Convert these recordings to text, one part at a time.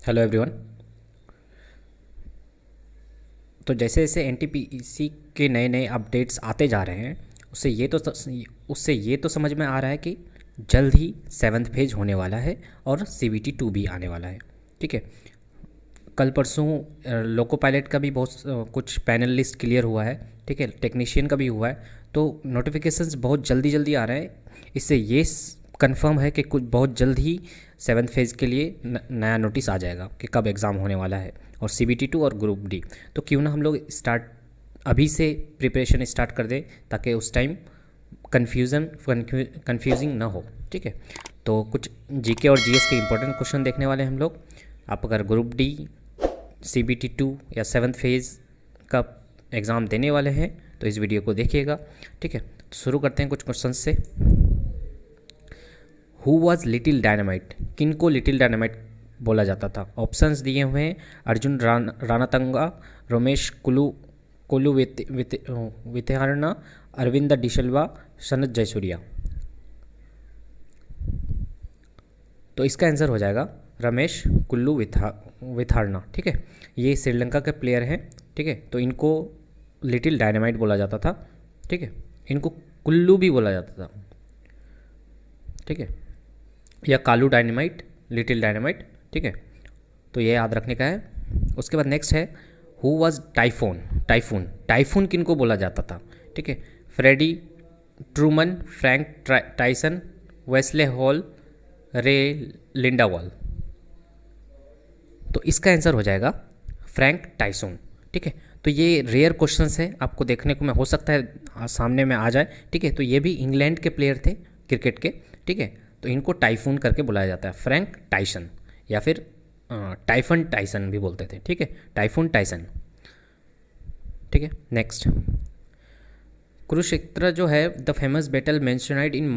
Hello everyone. तो जैसे जैसे एनटीपीसी के नए नए अपडेट्स आते जा रहे हैं उससे ये तो समझ में आ रहा है कि जल्द ही सेवन्थ फेज होने वाला है और सीबीटी 2 भी आने वाला है। ठीक है, कल परसों लोको पायलट का भी बहुत कुछ पैनल लिस्ट क्लियर हुआ है। ठीक है, टेक्नीशियन का भी हुआ है। तो नोटिफिकेशंस बहुत जल्दी जल्दी आ रहे हैं। इससे ये कंफर्म है कि कुछ बहुत जल्द ही सेवन्थ फेज़ के लिए नया नोटिस आ जाएगा कि कब एग्ज़ाम होने वाला है, और सीबीटी 2 और ग्रुप डी। तो क्यों ना हम लोग अभी से प्रिपरेशन स्टार्ट कर दें ताकि उस टाइम कन्फ्यूजिंग ना हो। ठीक है, तो कुछ जीके और जीएस के इंपॉर्टेंट क्वेश्चन देखने वाले हैं हम लोग। आप अगर ग्रुप डी, सीबीटी 2 या सेवन्थ फेज़ का एग्ज़ाम देने वाले हैं तो इस वीडियो को देखिएगा। ठीक है, तो शुरू करते हैं कुछ क्वेश्चन से। Who was little dynamite? किन को लिटिल डायनामाइट बोला जाता था? ऑप्शंस दिए हुए हैं: अर्जुन रानातंगा, रमेश कुलू वितेहारना, अरविंद डिशल्वा, सनत जयसूर्या। तो इसका आंसर हो जाएगा रमेश कुल्लू विथारना। ठीक है, ये श्रीलंका के प्लेयर हैं। ठीक है, तो इनको लिटिल डायनामाइट बोला जाता था। ठीक है, इनको कुल्लू भी बोला जाता था। ठीक है, या कालू डायनामाइट, लिटिल डायनामाइट। ठीक है, तो ये याद रखने का है। उसके बाद नेक्स्ट है हु वाज टाइफून? टाइफून किन को बोला जाता था? ठीक है, Freddie Trueman, Frank Tyson, Wesley Hall, Ray Lindwall. तो इसका आंसर हो जाएगा फ्रैंक टाइसन। ठीक है, तो ये रेयर क्वेश्चंस है, आपको देखने को में हो सकता है सामने में आ जाए। ठीक है, तो ये भी इंग्लैंड के प्लेयर थे क्रिकेट के। ठीक है, तो इनको टाइफून करके बुलाया जाता है, फ्रैंक टाइसन या फिर टाइफन टाइसन भी बोलते थे। ठीक है, टाइफून टाइसन। ठीक है, नेक्स्ट कुरुक्षेत्र जो है द फेमस बैटल मेंशनाइड इन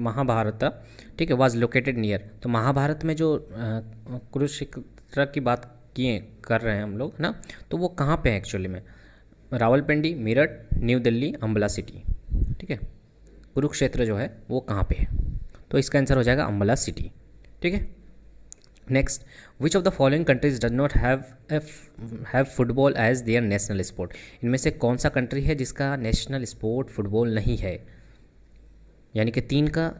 महाभारत। ठीक है, वाज लोकेटेड नियर। तो महाभारत में जो कुरुक्षेत्र की बात कर रहे हैं हम लोग ना, तो वो कहाँ पे है एक्चुअली में? Rawalpindi, Meerut, new Delhi, Ambala city. ठीक है, कुरुक्षेत्र जो है वो कहाँ पे है? तो इसका आंसर हो जाएगा अम्बाला सिटी। ठीक है, next which of the following countries does not have football as their national sport? इनमें से कौन सा कंट्री है जिसका नेशनल स्पोर्ट फुटबॉल नहीं है? यानी कि 3 का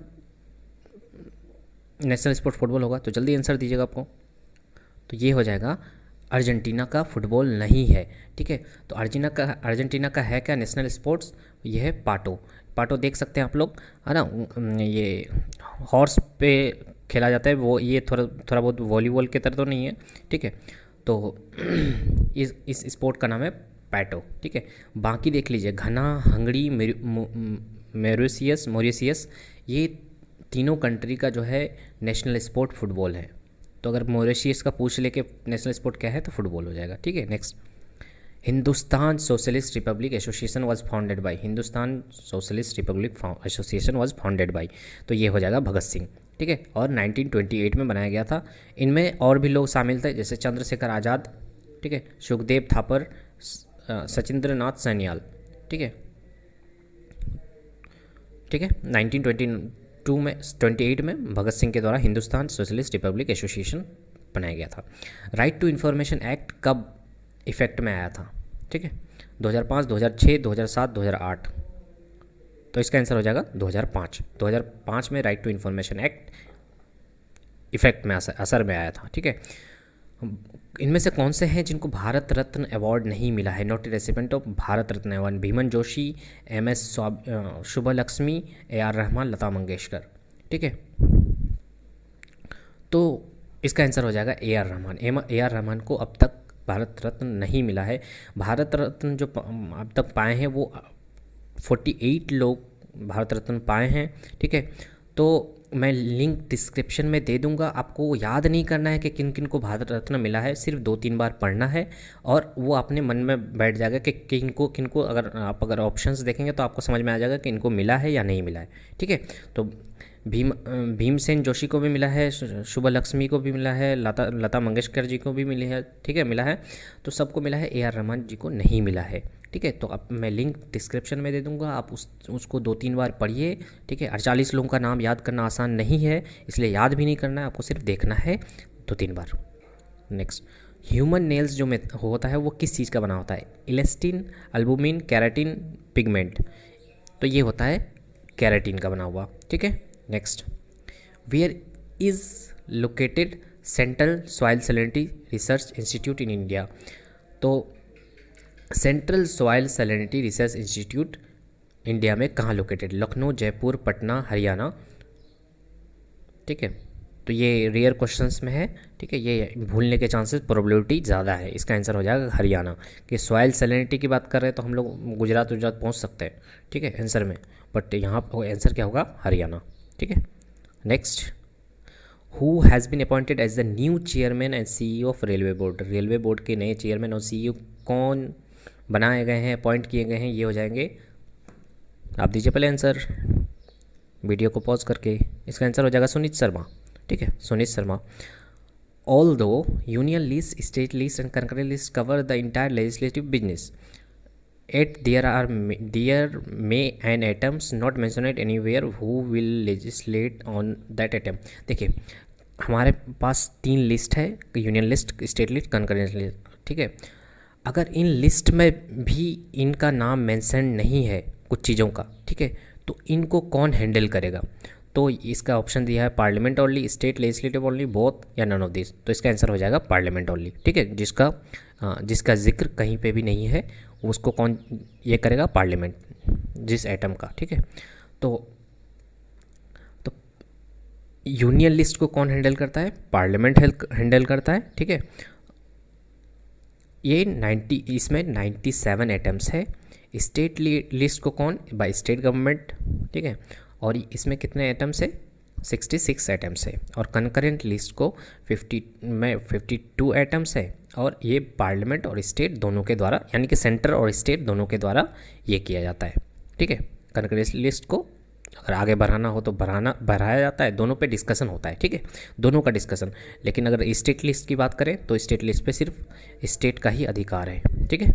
नेशनल स्पोर्ट फुटबॉल होगा, तो जल्दी आंसर दीजिएगा आपको। तो ये हो जाएगा अर्जेंटीना का फुटबॉल नहीं है। ठीक है, तो अर्जेंटीना का है क्या नेशनल स्पोर्ट्स? ये है पाटो देख सकते हैं आप लोग, है ना। ये हॉर्स पे खेला जाता है वो, ये थोड़ा बहुत वॉलीबॉल के तरह तो नहीं है। ठीक है, तो इस स्पोर्ट का नाम है पैटो। ठीक है, बाकी देख लीजिए घना, हंगरी, मॉरिशियस, ये तीनों कंट्री का जो है नेशनल स्पोर्ट फुटबॉल है। तो अगर मॉरिशियस का पूछ ले के नेशनल स्पोर्ट क्या है तो फुटबॉल हो जाएगा। ठीक है, next Hindustan socialist Republic association was founded by. Hindustan socialist Republic association was founded by, तो ये हो जाएगा भगत सिंह। ठीक है, और 1928 में बनाया गया था। इनमें और भी लोग शामिल थे जैसे चंद्रशेखर आज़ाद, ठीक है, सुखदेव थापर, सचिंद्र नाथ सैनियाल। ठीक है, 1928 में भगत सिंह के द्वारा हिंदुस्तान सोशलिस्ट रिपब्लिक एसोसिएशन बनाया गया था। राइट टू इन्फॉर्मेशन एक्ट कब इफेक्ट में आया था? ठीक है, 2005, 2006, 2007, 2008। तो इसका आंसर हो जाएगा 2005 में right to information act effect में असर में आया था। ठीक है, इनमें से कौन से हैं जिनको भारत रत्न अवार्ड नहीं मिला है? Not recipient of Bharat Ratna award: भीमन जोशी, MS शुभलक्ष्मी, AR रहमान, लता मंगेशकर। ठीक है, तो इसका आंसर हो जाएगा AR रहमान। AR रहमान को अब तक भारत रत्न नहीं मिला है। भारत रत्न जो अब तक पाए हैं वो 48 लोग भारत रत्न पाए हैं। ठीक है, तो मैं लिंक डिस्क्रिप्शन में दे दूंगा, आपको याद नहीं करना है कि किन किन को भारत रत्न मिला है, सिर्फ 2-3 बार पढ़ना है और वो अपने मन में बैठ जाएगा कि किनको अगर ऑप्शंस देखेंगे तो आपको समझ में आ जाएगा कि इनको मिला है या नहीं मिला है। ठीक है, तो भीमसेन जोशी को भी मिला है, शुभ लक्ष्मी को भी मिला है, लता मंगेशकर जी को भी मिली है, ठीक है, मिला है। तो सबको मिला है, AR रहमान जी को नहीं मिला है, ठीक है। तो अब मैं लिंक डिस्क्रिप्शन में दे दूंगा, आप उसको 2-3 बार पढ़िए, ठीक है। 48 लोगों का नाम याद करना आसान नहीं है, इसलिए याद भी नहीं करना है, आपको सिर्फ देखना है 2-3 बार। नेक्स्ट, ह्यूमन नेल्स जो में होता है वो किस चीज़ का बना होता है? Elastin, albumin, keratin, pigment. तो ये होता है कैराटिन का बना हुआ, ठीक है। Next, where is located central soil salinity research institute in India? तो central soil salinity research institute India में कहाँ लोकेटेड? लखनऊ, जयपुर, पटना, हरियाणा, ठीक है। तो ये रेयर क्वेश्चंस में है, ठीक है, ये भूलने के चांसेस प्रोबेबिलिटी ज़्यादा है। इसका आंसर हो जाएगा हरियाणा। कि सॉइल सैलिनिटी की बात कर रहे हैं तो हम लोग गुजरात पहुंच सकते हैं, ठीक है, आंसर में, बट यहाँ आंसर क्या होगा? हरियाणा, ठीक है। Next, who has been appointed as the new chairman and CEO of railway board? Railway board के नए चेयरमैन और CEO कौन बनाए गए हैं, अपॉइंट किए गए हैं? ये हो जाएंगे, आप दीजिए पहले आंसर वीडियो को पॉज करके। इसका आंसर हो जाएगा सुनीत शर्मा, ठीक है, Sunit Sharma. Although union list, state list and concurrent list cover the entire legislative business, yet there may an items not mentioned anywhere who will legislate on that item। देखिए, हमारे पास 3 list है, union list, state list, concurrent list, ठीक है। अगर in list में भी इनका नाम मेंशन नहीं है कुछ चीज़ों का, ठीक है, तो इनको कौन हैंडल करेगा? तो इसका ऑप्शन दिया है parliament only, state legislative only, both, या नन ऑफ दिस। तो इसका आंसर हो जाएगा पार्लियामेंट ओनली, ठीक है। जिसका जिक्र कहीं पे भी नहीं है उसको कौन ये करेगा? पार्लियामेंट, जिस एटम का, ठीक है। तो यूनियन लिस्ट को कौन हैंडल करता है? पार्लियामेंट हैंडल करता है, ठीक है। ये 90, इसमें 97 एटम्स है। स्टेट लिस्ट को कौन? बाय स्टेट गवर्नमेंट, ठीक है। और इसमें कितने एटम्स है? 66 एटम्स है। और कंकरेंट लिस्ट को 52 एटम्स है, और ये पार्लियामेंट और स्टेट दोनों के द्वारा, यानी कि सेंटर और स्टेट दोनों के द्वारा ये किया जाता है, ठीक है। कंकरेंट लिस्ट को अगर आगे बढ़ाना हो तो बढ़ाया जाता है, दोनों पे डिस्कशन होता है, ठीक है, दोनों का डिस्कशन। लेकिन अगर स्टेट लिस्ट की बात करें तो स्टेट लिस्ट पे सिर्फ स्टेट का ही अधिकार है, ठीक है।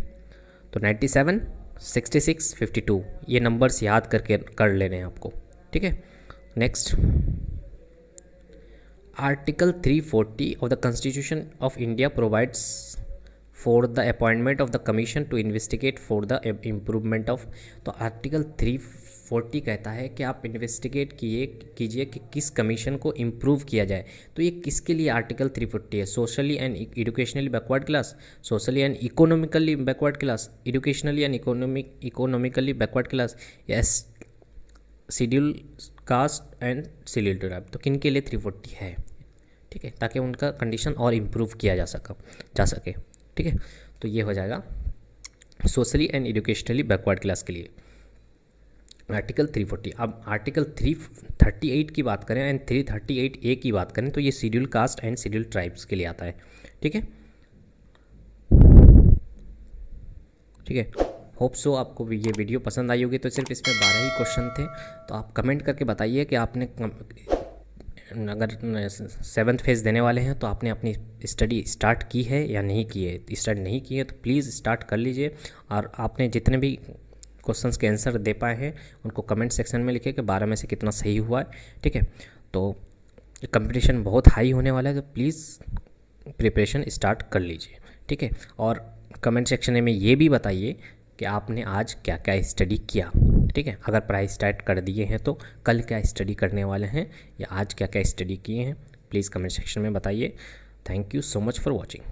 तो 97, 66, 52 ये नंबर्स याद करके कर लेने हैं आपको, ठीक है। Next, article 340 of the constitution of India provides for the appointment of the commission to investigate for the improvement of. तो आर्टिकल 340 कहता है कि आप इन्वेस्टिगेट कीजिए कि किस कमीशन को इम्प्रूव किया जाए। तो ये किसके लिए आर्टिकल 340 है? Socially and educationally backward class, socially and economically backward class, educationally and economically backward class, yes schedule caste and schedule tribe. तो किन के लिए 340 है, ठीक है, ताकि उनका कंडीशन और इम्प्रूव किया जा सके, ठीक है। तो ये हो जाएगा socially and educationally backward class के लिए आर्टिकल 340। अब आर्टिकल 338 की बात करें एंड 338A की बात करें तो ये schedule caste and schedule tribes के लिए आता है, ठीक है, ठीक है। होप सो आपको ये वीडियो पसंद आई होगी। तो सिर्फ इसमें 12 ही क्वेश्चन थे। तो आप कमेंट करके बताइए कि आपने अगर 7th फेज़ देने वाले हैं तो आपने अपनी स्टडी स्टार्ट की है या नहीं की है। स्टार्ट नहीं की है तो प्लीज़ स्टार्ट कर लीजिए, और आपने जितने भी क्वेश्चंस के आंसर दे पाए हैं उनको कमेंट सेक्शन में लिखिए कि 12 में से कितना सही हुआ है, ठीक है। तो कंपटीशन बहुत हाई होने वाला है, तो प्लीज़ प्रिपरेशन स्टार्ट कर लीजिए, ठीक है। और कमेंट सेक्शन में ये भी बताइए कि आपने आज क्या क्या स्टडी किया, ठीक है। अगर पढ़ाई स्टार्ट कर दिए हैं तो कल क्या स्टडी करने वाले हैं या आज क्या क्या स्टडी किए हैं, प्लीज़ कमेंट सेक्शन में बताइए। Thank you so much for watching.